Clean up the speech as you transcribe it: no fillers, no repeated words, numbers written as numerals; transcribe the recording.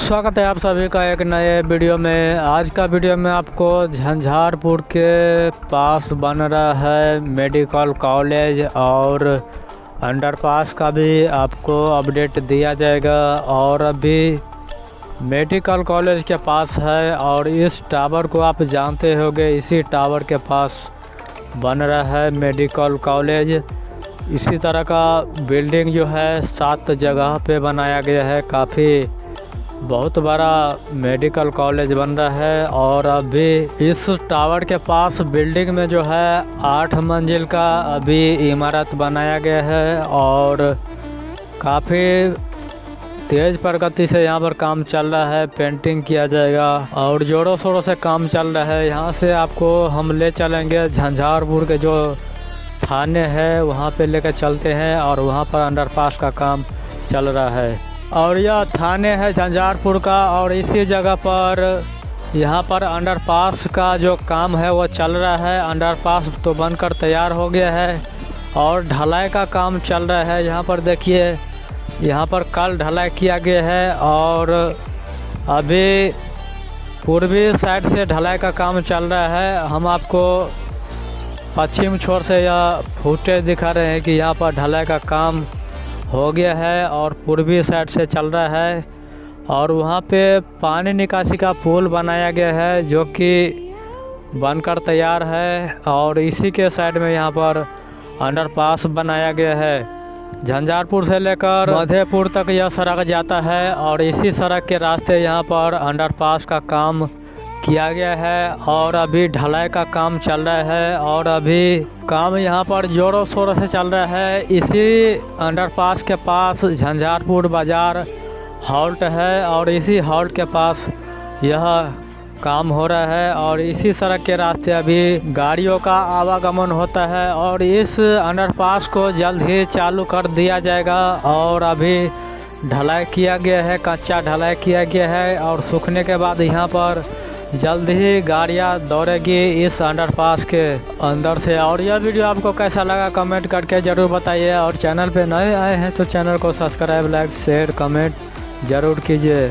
स्वागत है आप सभी का एक नए वीडियो में। आज का वीडियो में आपको झंझारपुर के पास बन रहा है मेडिकल कॉलेज और अंडरपास का भी आपको अपडेट दिया जाएगा। और अभी मेडिकल कॉलेज के पास है और इस टावर को आप जानते होंगे, इसी टावर के पास बन रहा है मेडिकल कॉलेज। इसी तरह का बिल्डिंग जो है 7 जगह पे बनाया गया है। काफ़ी बहुत बड़ा मेडिकल कॉलेज बन रहा है और अभी इस टावर के पास बिल्डिंग में जो है 8 मंजिल का अभी इमारत बनाया गया है और काफ़ी तेज़ प्रगति से यहाँ पर काम चल रहा है। पेंटिंग किया जाएगा और जोरों शोरों से काम चल रहा है। यहाँ से आपको हम ले चलेंगे झंझारपुर के जो थाने है वहाँ पे लेकर चलते हैं और वहाँ पर अंडरपास का काम चल रहा है। और यह थाने है झंझारपुर का और इसी जगह पर यहाँ पर अंडरपास का जो काम है वो चल रहा है। अंडरपास तो बनकर तैयार हो गया है और ढलाई का काम चल रहा है। यहाँ पर देखिए, यहाँ पर कल ढलाई किया गया है और अभी पूर्वी साइड से ढलाई का काम चल रहा है। हम आपको पश्चिम छोर से यह फुटेज दिखा रहे हैं कि यहाँ पर ढलाई का काम हो गया है और पूर्वी साइड से चल रहा है। और वहाँ पे पानी निकासी का पुल बनाया गया है जो कि बनकर तैयार है और इसी के साइड में यहाँ पर अंडरपास बनाया गया है। झंझारपुर से लेकर मधेपुर तक यह सड़क जाता है और इसी सड़क के रास्ते यहाँ पर अंडरपास का काम किया गया है और अभी ढलाई का काम चल रहा है और अभी काम यहाँ पर जोरों शोरों से चल रहा है। इसी अंडरपास के पास झंझारपुर बाज़ार हॉल्ट है और इसी हॉल्ट के पास यह काम हो रहा है और इसी सड़क के रास्ते अभी गाड़ियों का आवागमन होता है और इस अंडरपास को जल्द ही चालू कर दिया जाएगा। और अभी ढलाई किया गया है, कच्चा ढलाई किया गया है और सूखने के बाद यहाँ पर जल्द ही गाड़ियाँ दौड़ेगी इस अंडरपास के अंदर से। और यह वीडियो आपको कैसा लगा कमेंट करके ज़रूर बताइए और चैनल पे नए आए हैं तो चैनल को सब्सक्राइब, लाइक, शेयर, कमेंट ज़रूर कीजिए।